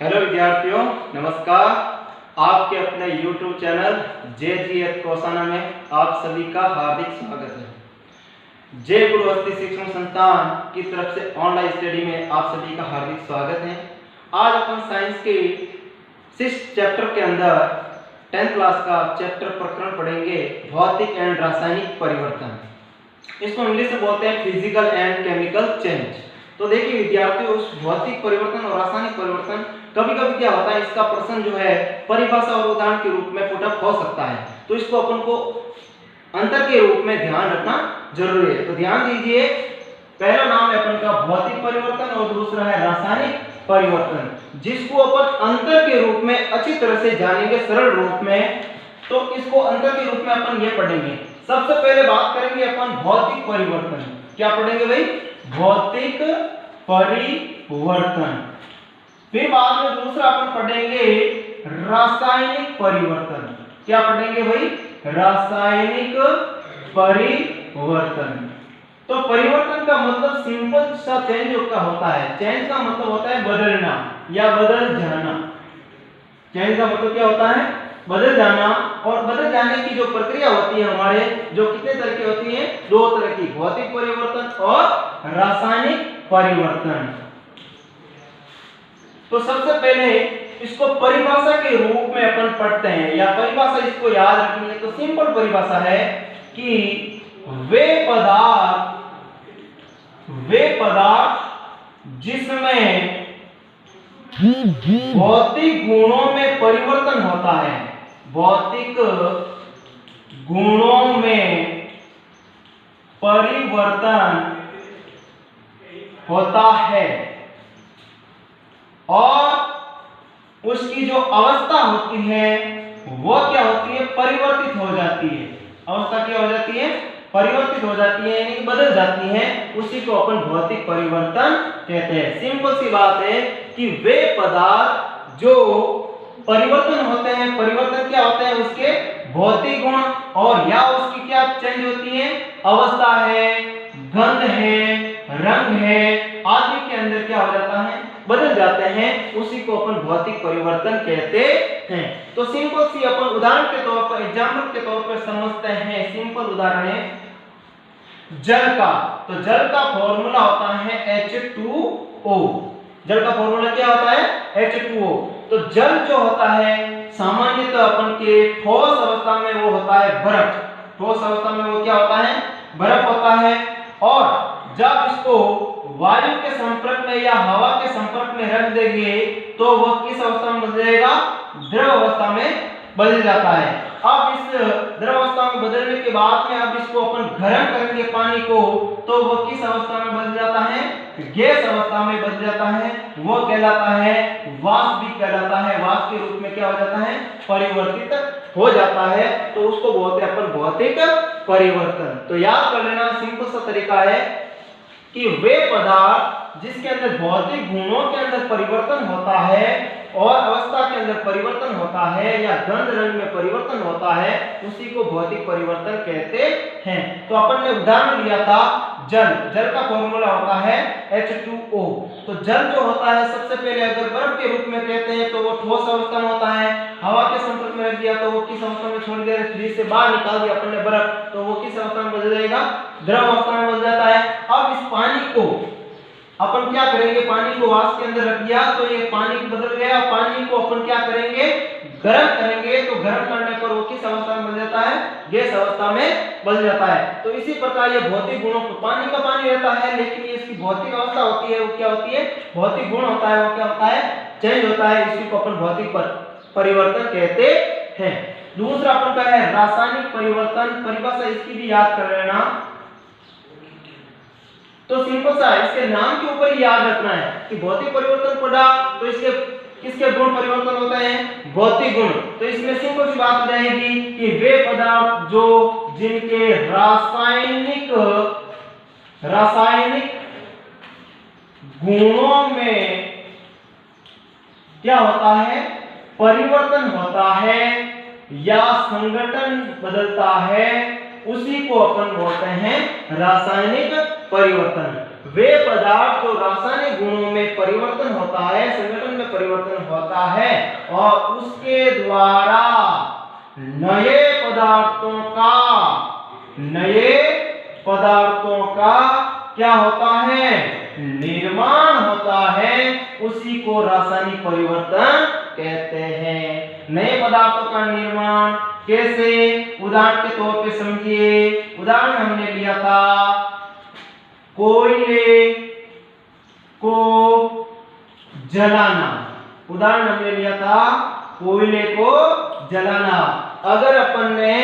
Hello विद्यार्थियों, नमस्कार। आपके अपने YouTube चैनल JGF कोसाना में आप सभी का हार्दिक स्वागत है। जयपुर वस्ती शिक्षण संस्थान की तरफ से ऑनलाइन स्टडी में आप सभी का हार्दिक स्वागत है। आज अपन साइंस के 6 चैप्टर के अंदर 10th क्लास का चैप्टर प्रकरण पढ़ेंगे, भौतिक एंड रासायनिक परिवर्तन। इसको इंग्लिश में बोलते हैं फिजिकल एंड केमिकल चेंज। तो देखिए विद्यार्थियों, उस भौतिक परिवर्तन और रासायनिक परिवर्तन कभी कभी क्या होता है, इसका प्रश्न जो है परिभाषा और उदाहरण के रूप में पुट अप हो सकता है। तो इसको अपन को अंतर के रूप में ध्यान रखना जरूरी है। तो ध्यान दीजिए, पहला नाम है अपन का भौतिक परिवर्तन और दूसरा है रासायनिक परिवर्तन, जिसको अपन अंतर के रूप में अच्छी तरह से जानेंगे सरल रूप में। तो इसको अंतर के रूप में अपन ये पढ़ेंगे। सबसे पहले बात करेंगे अपन भौतिक परिवर्तन। क्या पढ़ेंगे भाई? भौतिक परिवर्तन। फिर बाद में दूसरा अपन पढ़ेंगे रासायनिक परिवर्तन। क्या पढ़ेंगे भाई? रासायनिक परिवर्तन। तो परिवर्तन का मतलब सिंपल सा चेंज का होता है। चेंज का मतलब होता है बदलना या बदल जाना। चेंज का मतलब क्या होता है? बदल जाना। और बदल जाने की जो प्रक्रिया होती है हमारे, जो कितने तरह की होती है? 2 तरह की, भौतिक परिवर्तन और रासायनिक परिवर्तन। तो सबसे पहले इसको परिभाषा के रूप में अपन पढ़ते हैं, या परिभाषा इसको याद रखनी है। तो सिंपल परिभाषा है कि वे पदार्थ जिसमें भौतिक गुणों में परिवर्तन होता है, भौतिक गुणों में परिवर्तन होता है और उसकी जो अवस्था होती है वह क्या होती है? परिवर्तित हो जाती है। अवस्था क्या हो जाती है? परिवर्तित हो जाती है, यानी बदल जाती है। उसी को अपन भौतिक परिवर्तन कहते हैं। सिंपल सी बात है कि वे पदार्थ जो परिवर्तन होते हैं, परिवर्तन क्या होते हैं? उसके भौतिक गुण और या उसकी क्या चेंज होती है? अवस्था है, गंध है, रंग है आदि के अंदर क्या हो जाता है? बदल जाते हैं। उसी को अपन भौतिक परिवर्तन कहते हैं। तो सिंपल सी अपन उदाहरण के तौर पर, एग्जांपल के तौर पर समझते हैं। सिंपल उदाहरण है जल का। तो जल का फॉर्मूला होता है H2O। जल का फॉर्मूला क्या होता है? H2O। तो जल जो होता है सामान्यतः अपन के ठोस अवस्था में वो होता है बर्फ। ठोस अवस्था में वो क्या होता है? बर्फ होता है। और जब इसको वायु के संपर्क में या हवा के संपर्क में रख देंगे तो वह किस अवस्था में बदल जाएगा? द्रव अवस्था में बदल जाता है। अब इस द्रव अवस्था में बदलने के बाद में अब इसको अपन गर्म करेंगे पानी को, तो वह किस अवस्था में बदल जाता है? गैस अवस्था में बदल जाता है। वह कहलाता है वाष्प भी कहलाता है। वाष्प के रूप में क्या हो जाता है? परिवर्तित हो जाता है। तो उसको बोलते हैं अपन भौतिक परिवर्तन। तो याद कर लेना, सिंपल सा तरीका है कि वे पदार्थ जिसके अंदर भौतिक गुणों के अंदर परिवर्तन होता है और अवस्था के अंदर परिवर्तन होता है या गंध रंग में परिवर्तन होता है, उसी को भौतिक परिवर्तन कहते हैं। तो अपन ने उदाहरण लिया था जल। जल का फॉर्मूला होता है H2O। तो जल जो होता है सबसे पहले अगर बर्फ के रूप में कहते हैं तो वो ठोस अवस्था में होता है। हवा के संपर्क में रख दिया तो वो किस अवस्था में? छोड़ दिया, फ्रिज से बाहर निकाल दिया अपन ने बर्फ, तो वो किस अवस्था में बदल जाएगा? द्रव अवस्था में बदल जाता है। अब इस पानी को अपन क्या करेंगे? पानी को वाष्प के अंदर रख दिया तो ये पानी बदल गया। पानी को अपन क्या करेंगे? गर्म करेंगे। तो गर्म करने पर वो किस अवस्था में बदल जाता है? गैस अवस्था में बदल जाता है। तो इसी प्रकार ये भौतिक गुणों को, पानी का पानी रहता है लेकिन ये इसकी भौतिक अवस्था होती है, वो क्या होती है? भौतिक गुण होता है, वो क्या होता है? चेंज होता है। इसी को अपन भौतिक परिवर्तन कहते हैं। दूसरा अपन का है रासायनिक परिवर्तन। परिभाषा इसकी भी याद कर लेना। तो सिंपल सा, इसके नाम के ऊपर ही याद रखना है कि भौतिक परिवर्तन पढ़ा तो इसके किसके गुण परिवर्तन होते हैं? भौतिक गुण। तो इसमें सिंपल सी बात हो जाएगी कि वे पदार्थ जो जिनके रासायनिक गुणों में क्या होता है? परिवर्तन होता है या संगठन बदलता है, उसी को अपन बोलते हैं रासायनिक परिवर्तन। वे पदार्थ जो रासायनिक गुणों में परिवर्तन होता है, संगठन में में परिवर्तन होता है और उसके द्वारा नए पदार्थों का क्या होता है, निर्माण होता है, उसी को रासायनिक परिवर्तन कहते हैं। नए पदार्थों का निर्माण कैसे, उदाहरण के तौर पे समझिए। उदाहरण हमने लिया था कोयले को जलाना। उदाहरण हमने लिया था कोयले को जलाना। अगर अपन ने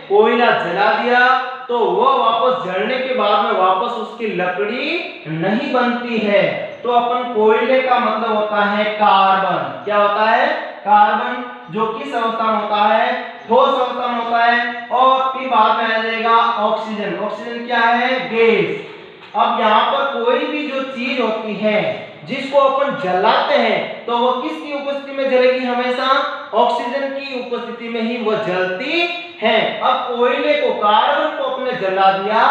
कोयला जला दिया तो वो वापस जलने के बाद में वापस उसकी लकड़ी नहीं बनती है। तो अपन कोयले का मतलब होता है कार्बन। क्या होता है, कार्बन, जो किस अवस्था में होता है, ठोस अवस्था में होता है। और फिर बाद में आ जाएगा ऑक्सीजन। ऑक्सीजन क्या है, गैस। अब यहाँ पर कोई भी जो चीज होती है जिसको अपन जलाते हैं तो वो किसकी उपस्थिति में जलेगी, हमेशा ऑक्सीजन की उपस्थिति में ही वो जलती है। अब कोयले को, कार्बन को अपने जला दिया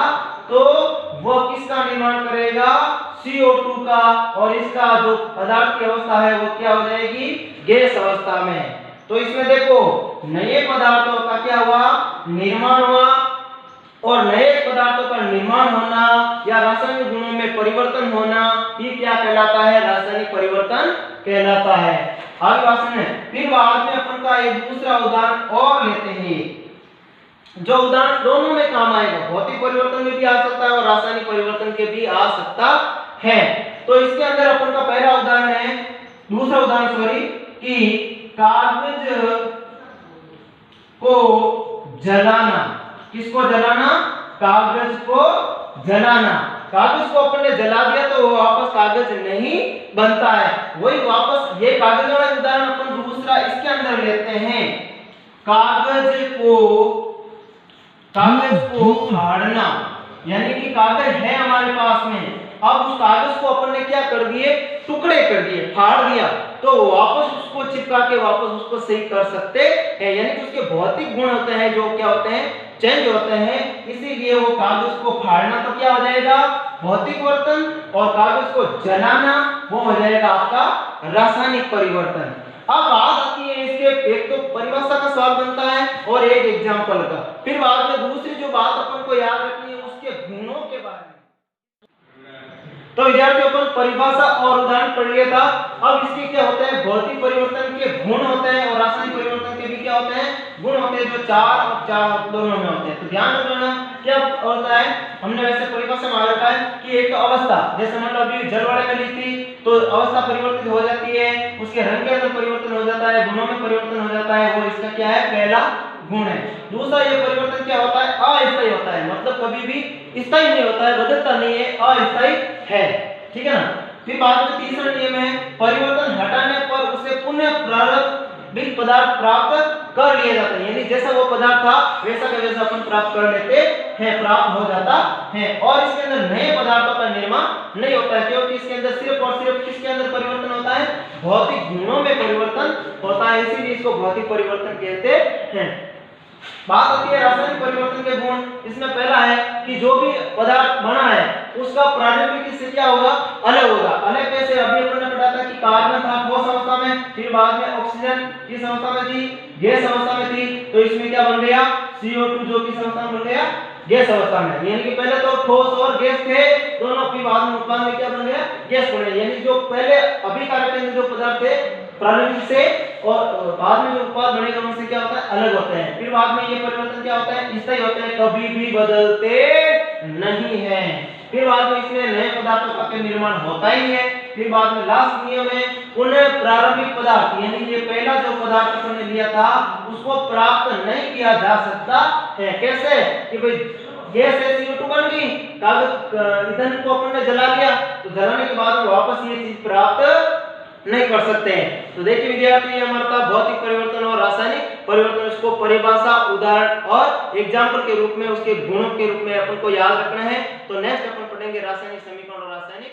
तो वो किसका निर्माण करेगा, CO2 का, और इसका जो पदार्थ की अवस्था है वो क्या हो जाएगी, गैस अवस्था में। तो इसमें देखो नए पदार्थों का क्या हुआ, निर्माण हुआ, और नए पदार्थों का निर्माण होना या रासायनिक गुणों में परिवर्तन होना, ये क्या कहलाता है, रासायनिक परिवर्तन कहलाता है। आगे बात सुनिए। फिर बाद में अपन का एक दूसरा उदाहरण और लेते हैं, जो उदाहरण दोनों में काम आएगा, भौतिक परिवर्तन में भी आ सकता है और रासायनिक परिवर्तन के भी आ सकता है। तो इसके अंदर अपन का पहला उदाहरण है, दूसरा उदाहरण सॉरी, कि कागज को जलाना। किसको जलाना, कागज को जलाना। कागज को अपन ने जला दिया तो वो वापस कागज नहीं बनता है, वही वापस, ये कागज वाला उदाहरण अपन दूसरा इसके अंदर लेते हैं। कागज को फाड़ना, यानी कि कागज है हमारे पास में, अब उस कागज को अपन ने क्या कर दिए, टुकड़े कर दिए, फाड़ दिया, तो वापस उसको चिपका के वापस उसको सही कर सकते हैं। यानी कि उसके भौतिक गुण होते हैं जो क्या होते हैं, चेंज होते हैं। इसीलिए वो कागज को फाड़ना तो क्या हो जाएगा, भौतिक परिवर्तन, और कागज को जलाना वो हो जाएगा आपका रासायनिक परिवर्तन। अब बात आती है इसके, एक तो परिभाषा का सवाल बनता है और एक एग्जाम्पल का, फिर बाद में दूसरी जो बात अपन को याद रखनी है उसके गुणों के बारे में। तो विद्यार्थियों अपन परिभाषा और उदाहरण पढ़ लिया था। अब इसके क्या होते हैं, भौतिक परिवर्तन के गुण होते हैं और रासायनिक परिवर्तन के भी क्या होते हैं, गुण होते हैं, जो चार और चार दोनों में होते हैं। तो ध्यान रखना क्या होता है, हमने वैसे परिभाषा में रखा है कि एक अवस्था, जैसे मान लो अभी जल वाले में ली थी, तो अवस्था परिवर्तित हो जाती है, उसके रंग के अंदर परिवर्तन हो जाता है, गुणों में परिवर्तन हो जाता है, वो इसका क्या है, पहला गुण है। दूसरा ये परिवर्तन क्या होता है, अस्थायी होता है, मतलब कभी भी स्थायी नहीं होता है, बदलता नहीं है, अस्थायी है, ठीक है ना। फिर बाद में तीसरा नियम है, परिवर्तन हटाने पर उसे पुनः प्रारंभिक पदार्थ प्राप्त कर लिया जाता है, यानी जैसा वो पदार्थ था वैसा का वैसा अपन प्राप्त कर लेते हैं, प्राप्त हो जाता है। और इसके अंदर नए पदार्थों का निर्माण नहीं होता है, क्योंकि इसके अंदर सिर्फ और सिर्फ किसके अंदर परिवर्तन होता है, भौतिक गुणों में परिवर्तन होता है, इसीलिए इसको भौतिक परिवर्तन कहते हैं। बात आती है रासायनिक परिवर्तन के गुण। इसमें पहला है कि जो भी पदार्थ बना है उसका प्रारंभिक से क्या होगा, अलग होगा। अलग कैसे, अभी अपन ने पढ़ा था कि कार्बन था ठोस अवस्था में, फिर बाद में ऑक्सीजन किस अवस्था में थी, गैस अवस्था में थी, तो इसमें क्या बन गया, CO2 जो किस अवस्था में बन गया, गैस अवस्था में। यानी कि पहले तो ठोस और गैस थे दोनों, फिर बाद में उत्पाद में क्या बन गया, गैस बन गया। यानी जो पहले अभिकारक केंद्र जो पदार्थ थे प्रारंभिक से और बाद में जो उत्पाद बनेगा उनसे क्या होता है, अलग होते हैं। फिर बाद में ये परिवर्तन क्या होता है, स्थायी होते हैं, कभी भी बदलते नहीं है। फिर बाद में इसमें नए पदार्थों का निर्माण होता ही है। फिर बाद में लास्ट नियम है, पुनः प्रारंभिक पदार्थ, यानी ये पहला जो पदार्थ हमने लिया था उसको प्राप्त नहीं किया जा सकता है। कैसे, कि भाई गैस है, CO2 बन गई, कागज ईंधन को अपन ने जला लिया, तो जलाने के बाद वापस ये चीज प्राप्त नहीं कर सकते हैं। तो देखिए विद्यार्थी, हमारा था भौतिक परिवर्तन और रासायनिक परिवर्तन, उसको परिभाषा, उदाहरण और एग्जाम्पल के रूप में, उसके गुणों के रूप में अपन को याद रखना है। तो नेक्स्ट अपन पढ़ेंगे रासायनिक समीकरण और रासायनिक